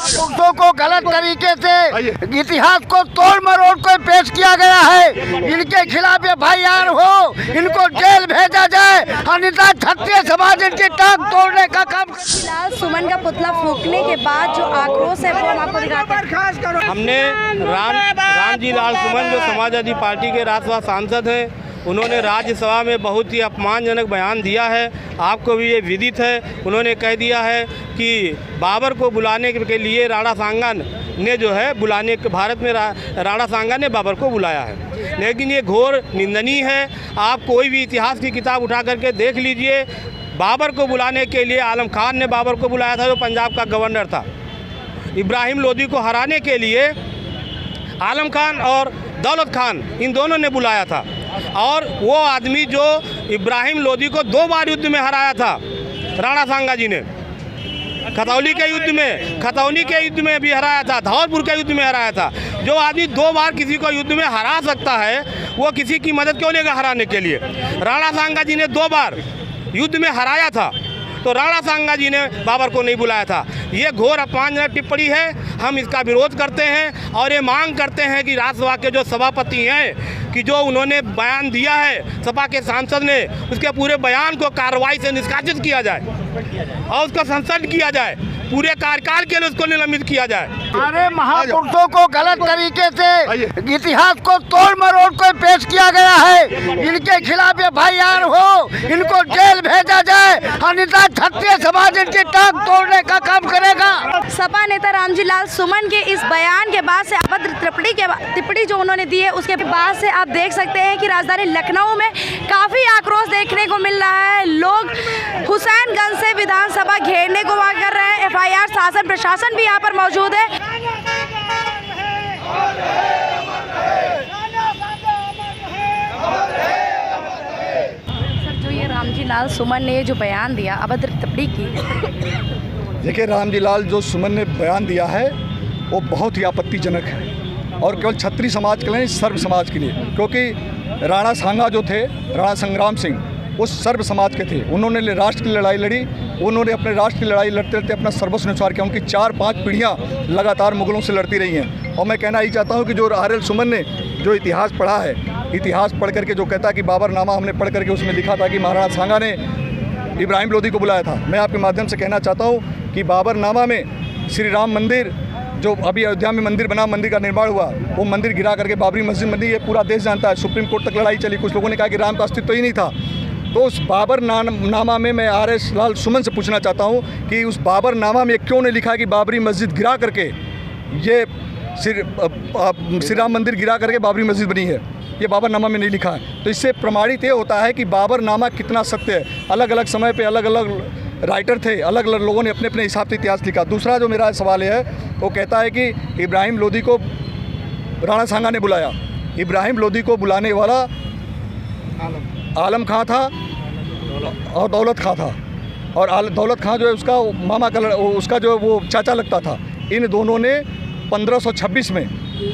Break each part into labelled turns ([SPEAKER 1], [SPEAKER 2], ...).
[SPEAKER 1] पुरुषों को गलत तरीके से इतिहास को तोड़ मरोड़ को पेश किया गया है। इनके खिलाफ एफआईआर हो, इनको जेल भेजा जाए, अन्यथा क्षत्रिय समाज इनकी टांग तोड़ने का काम।
[SPEAKER 2] लाल सुमन का पुतला फूंकने के बाद जो आक्रोश है वो हम आपको दिखाते हैं।
[SPEAKER 3] हमने रामजी लाल सुमन जो समाजवादी पार्टी के राज्यसभा सांसद हैं, उन्होंने राज्यसभा में बहुत ही अपमानजनक बयान दिया है। आपको भी ये विदित है। उन्होंने कह दिया है कि बाबर को बुलाने के लिए राणा सांगा ने जो है बुलाने भारत में राणा सांगा ने बाबर को बुलाया है, लेकिन ये घोर निंदनीय है। आप कोई भी इतिहास की किताब उठा करके देख लीजिए, बाबर को बुलाने के लिए आलम खान ने बाबर को बुलाया था, जो पंजाब का गवर्नर था। इब्राहिम लोदी को हराने के लिए आलम खान और दौलत खान, इन दोनों ने बुलाया था। और वो आदमी जो इब्राहिम लोदी को 2 बार युद्ध में हराया था, राणा सांगा जी ने, खतौली के युद्ध में भी हराया था, धौलपुर के युद्ध में हराया था। जो आदमी 2 बार किसी को युद्ध में हरा सकता है, वो किसी की मदद क्यों लेगा हराने के लिए? राणा सांगा जी ने 2 बार युद्ध में हराया था, तो राणा सांगा जी ने बाबर को नहीं बुलाया था। ये घोर अपमानजनक टिप्पणी है। हम इसका विरोध करते हैं और ये मांग करते हैं कि राज्यसभा के जो सभापति हैं कि जो उन्होंने बयान दिया है सपा के सांसद ने, उसके पूरे बयान को कार्रवाई से निष्कासित किया जाए और उसका संसद किया जाए, पूरे कार्यकाल के लिए उसको निलंबित किया जाए।
[SPEAKER 1] अरे महापुरुषों को गलत तरीके से इतिहास को तोड़ मरोड़ को पेश किया गया है। इनके खिलाफ एफआईआर हो, इनको जेल भेजा जाए, अन्यथा क्षत्रिय समाज इनकी टांग तोड़ने का काम करेगा।
[SPEAKER 2] सपा नेता रामजी लाल सुमन के इस बयान के बाद से अभद्र टिप्पणी जो उन्होंने दी है, उसके बाद से आप देख सकते हैं कि राजधानी लखनऊ में काफी आक्रोश देखने को मिल रहा है। लोग हुसैनगंज से विधानसभा घेरने को वहाँ कर रहे हैं। एफआईआर शासन प्रशासन भी यहाँ पर मौजूद है। सर, जो ये रामजी लाल सुमन ने जो बयान दिया, अभद्र टिप्पणी की,
[SPEAKER 4] देखिए रामजी लाल जो सुमन ने बयान दिया है वो बहुत ही आपत्तिजनक है, और केवल क्षत्रिय समाज के लिए नहीं, सर्व समाज के लिए। क्योंकि राणा सांगा जो थे, राणा संग्राम सिंह, वो सर्व समाज के थे। उन्होंने राष्ट्र की लड़ाई लड़ी, उन्होंने अपने राष्ट्र की लड़ाई लड़ते लड़ते अपना सर्वस्व न्यौछावर किया। उनकी 4-5 पीढ़ियाँ लगातार मुगलों से लड़ती रही हैं। और मैं कहना ही चाहता हूँ कि जो आर.एल. सुमन ने जो इतिहास पढ़ा है, इतिहास पढ़ करके जो कहता है कि बाबरनामा हमने पढ़ करके उसमें लिखा था कि महाराणा सांगा ने इब्राहिम लोदी को बुलाया था, मैं आपके माध्यम से कहना चाहता हूँ कि बाबरनामा में श्री राम मंदिर जो अभी अयोध्या में मंदिर बना, मंदिर का निर्माण हुआ, वो मंदिर गिरा करके बाबरी मस्जिद बनी, ये पूरा देश जानता है। सुप्रीम कोर्ट तक लड़ाई चली, कुछ लोगों ने कहा कि राम का अस्तित्व ही नहीं था। तो उस बाबरनामा में मैं आर.एस. लाल सुमन से पूछना चाहता हूँ कि उस बाबरनामा में क्यों नहीं लिखा कि बाबरी मस्जिद गिरा करके ये श्री राम मंदिर गिरा करके बाबरी मस्जिद बनी है? ये बाबरनामा में नहीं लिखा है। तो इससे प्रमाणित ये होता है कि बाबरनामा कितना सत्य है। अलग अलग समय पे अलग अलग राइटर थे, अलग अलग लोगों ने अपने अपने हिसाब से इतिहास लिखा। दूसरा जो मेरा सवाल है, वो कहता है कि इब्राहिम लोदी को राणा सांगा ने बुलाया। इब्राहिम लोदी को बुलाने वाला आलम खां था और दौलत खां था, और दौलत खां जो है उसका मामा का उसका जो वो चाचा लगता था। इन दोनों ने 1526 में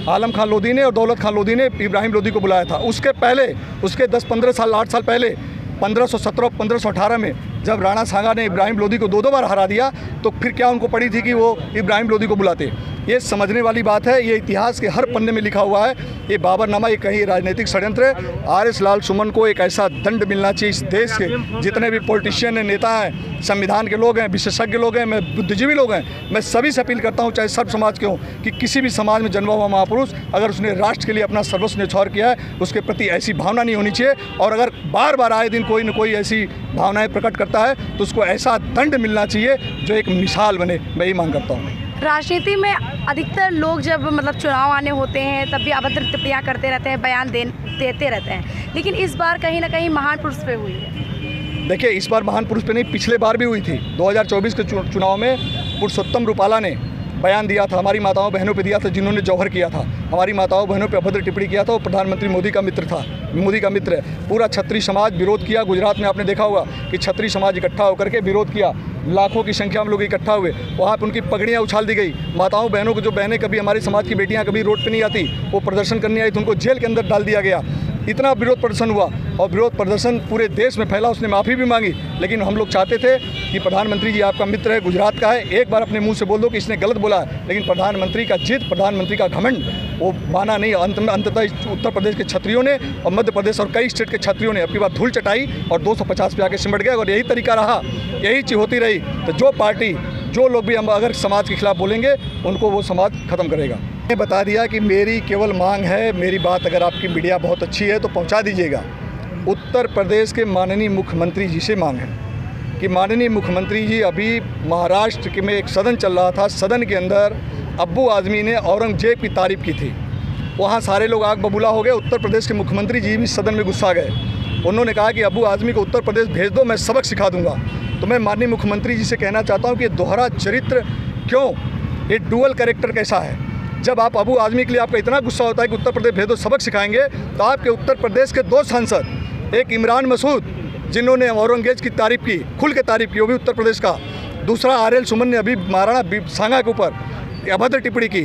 [SPEAKER 4] आलम खां लोदी ने और दौलत खां लोदी ने इब्राहिम लोदी को बुलाया था। उसके पहले, उसके 10-15 साल 8 साल पहले 1517 1518 में जब राणा सांगा ने इब्राहिम लोदी को 2 बार हरा दिया, तो फिर क्या उनको पड़ी थी कि वो इब्राहिम लोदी को बुलाते? ये समझने वाली बात है। ये इतिहास के हर पन्ने में लिखा हुआ है। ये बाबरनामा ये कहीं राजनीतिक षड्यंत्र है। आर.एस. लाल सुमन को एक ऐसा दंड मिलना चाहिए। इस देश के जितने भी पॉलिटिशियन हैं, नेता हैं, संविधान के लोग हैं, विशेषज्ञ लोग हैं, मैं बुद्धिजीवी लोग हैं, मैं सभी से अपील करता हूँ, चाहे सर्व समाज के हों, कि किसी भी समाज में जन्मा हुआ महापुरुष अगर उसने राष्ट्र के लिए अपना सर्वस्व न्यौछावर किया है, उसके प्रति ऐसी भावना नहीं होनी चाहिए। और अगर बार बार आए दिन कोई न कोई ऐसी भावनाएं प्रकट करता है, तो उसको ऐसा दंड मिलना चाहिए जो एक मिसाल बने। मैं ये मांग करता हूँ।
[SPEAKER 2] राजनीति में अधिकतर लोग जब मतलब चुनाव आने होते हैं, तब भी अभद्र टिप्पणियाँ करते रहते हैं, बयान देते रहते हैं, लेकिन इस बार कहीं ना कहीं महान पुरुष पे हुई है।
[SPEAKER 4] देखिए, इस बार महान पुरुष पे नहीं, पिछले बार भी हुई थी। 2024 के चुनाव में पुरुषोत्तम रूपाला ने बयान दिया था, हमारी माताओं बहनों पे दिया था, जिन्होंने जौहर किया था, हमारी माताओं बहनों पे अभद्र टिप्पणी किया था। वो प्रधानमंत्री मोदी का मित्र था, मोदी का मित्र है। पूरा क्षत्रिय समाज विरोध किया। गुजरात में आपने देखा होगा कि क्षत्रिय समाज इकट्ठा होकर के विरोध किया। लाखों की संख्या में लोग इकट्ठा हुए, वहाँ पर उनकी पगड़ियाँ उछाल दी गई। माताओं बहनों को, जो बहनें कभी हमारे समाज की बेटियाँ कभी रोड पर नहीं आती, वो प्रदर्शन करने आई तो उनको जेल के अंदर डाल दिया गया। इतना विरोध प्रदर्शन हुआ और विरोध प्रदर्शन पूरे देश में फैला, उसने माफ़ी भी मांगी। लेकिन हम लोग चाहते थे कि प्रधानमंत्री जी आपका मित्र है, गुजरात का है, एक बार अपने मुंह से बोल दो कि इसने गलत बोला है। लेकिन प्रधानमंत्री का जिद, प्रधानमंत्री का घमंड वो माना नहीं। अंततः उत्तर प्रदेश के छत्रियों ने और मध्य प्रदेश और कई स्टेट के छत्रियों ने अपनी बात धूल चटाई और 250 पे आके सिमट गए। और यही तरीका रहा, यही चीज़ होती रही तो जो पार्टी, जो लोग भी हम अगर समाज के खिलाफ बोलेंगे उनको वो समाज ख़त्म करेगा। मैंने बता दिया कि मेरी केवल मांग है, मेरी बात अगर आपकी मीडिया बहुत अच्छी है तो पहुंचा दीजिएगा। उत्तर प्रदेश के माननीय मुख्यमंत्री जी से मांग है कि माननीय मुख्यमंत्री जी, अभी महाराष्ट्र के में एक सदन चल रहा था, सदन के अंदर अब्बू आज़मी ने औरंगजेब की तारीफ़ की थी, वहाँ सारे लोग आग बबूला हो गए। उत्तर प्रदेश के मुख्यमंत्री जी भी सदन में गुस्सा गए। उन्होंने कहा कि अब्बू आज़मी को उत्तर प्रदेश भेज दो, मैं सबक सिखा दूंगा। तो मैं माननीय मुख्यमंत्री जी से कहना चाहता हूँ कि दोहरा चरित्र क्यों, ये डुअल कैरेक्टर कैसा है? जब आप अब्बू आज़मी के लिए आपका इतना गुस्सा होता है कि उत्तर प्रदेश भेज दो, सबक सिखाएंगे, तो आपके उत्तर प्रदेश के 2 सांसद, एक इमरान मसूद जिन्होंने औरंगजेब की तारीफ़ की, खुल के तारीफ़ की, वो भी उत्तर प्रदेश का, दूसरा RL सुमन ने अभी महाराणा सांगा के ऊपर अभद्र टिप्पणी की,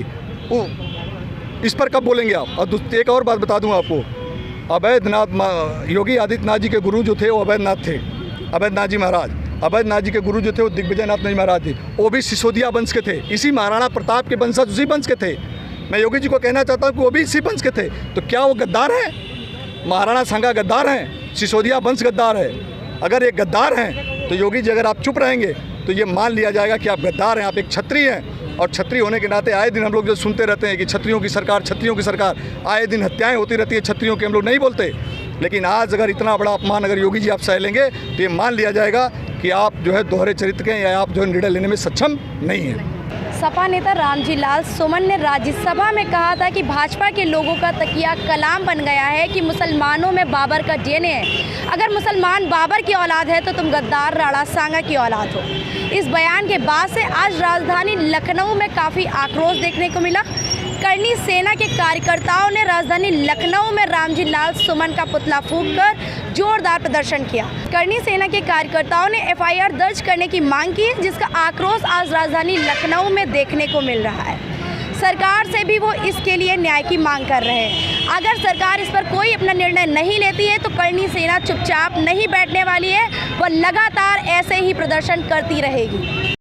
[SPEAKER 4] इस पर कब बोलेंगे आप? और एक और बात बता दूं आपको, अवैधनाथ, योगी आदित्यनाथ जी के गुरु जो थे वो अवैधनाथ थे, अवैधनाथ जी महाराज। अवैधनाथ जी के गुरु जो थे वो दिग्विजयनाथ जी महाराज थे, वो भी सिसोदिया वंश के थे, इसी महाराणा प्रताप के वंशज उसी वंश के थे। मैं योगी जी को कहना चाहता हूँ कि वो भी इसी वंश के थे, तो क्या वो गद्दार हैं? महाराणा सांगा गद्दार हैं, सिसोदिया वंश गद्दार है। अगर ये गद्दार हैं तो योगी जी अगर आप चुप रहेंगे तो ये मान लिया जाएगा कि आप गद्दार हैं, आप एक क्षत्रिय हैं। और क्षत्रिय होने के नाते आए दिन हम लोग जो सुनते रहते हैं कि क्षत्रियों की सरकार, क्षत्रियों की सरकार, आए दिन हत्याएं होती रहती है क्षत्रियों की, हम लोग नहीं बोलते। लेकिन आज अगर इतना बड़ा अपमान अगर योगी जी आप सह लेंगे तो ये मान लिया जाएगा कि आप जो है दोहरे चरित्र के, या आप जो है निर्णय लेने में सक्षम नहीं हैं।
[SPEAKER 2] सपा नेता रामजी लाल सुमन ने राज्यसभा में कहा था कि भाजपा के लोगों का तकिया कलाम बन गया है कि मुसलमानों में बाबर का DNA है। अगर मुसलमान बाबर की औलाद है तो तुम गद्दार राणा सांगा की औलाद हो। इस बयान के बाद से आज राजधानी लखनऊ में काफ़ी आक्रोश देखने को मिला। करनी सेना के कार्यकर्ताओं ने राजधानी लखनऊ में रामजी लाल सुमन का पुतला फूंककर जोरदार प्रदर्शन किया। करनी सेना के कार्यकर्ताओं ने FIR दर्ज करने की मांग की, जिसका आक्रोश आज राजधानी लखनऊ में देखने को मिल रहा है। सरकार से भी वो इसके लिए न्याय की मांग कर रहे हैं। अगर सरकार इस पर कोई अपना निर्णय नहीं लेती है तो करनी सेना चुपचाप नहीं बैठने वाली है, वह लगातार ऐसे ही प्रदर्शन करती रहेगी।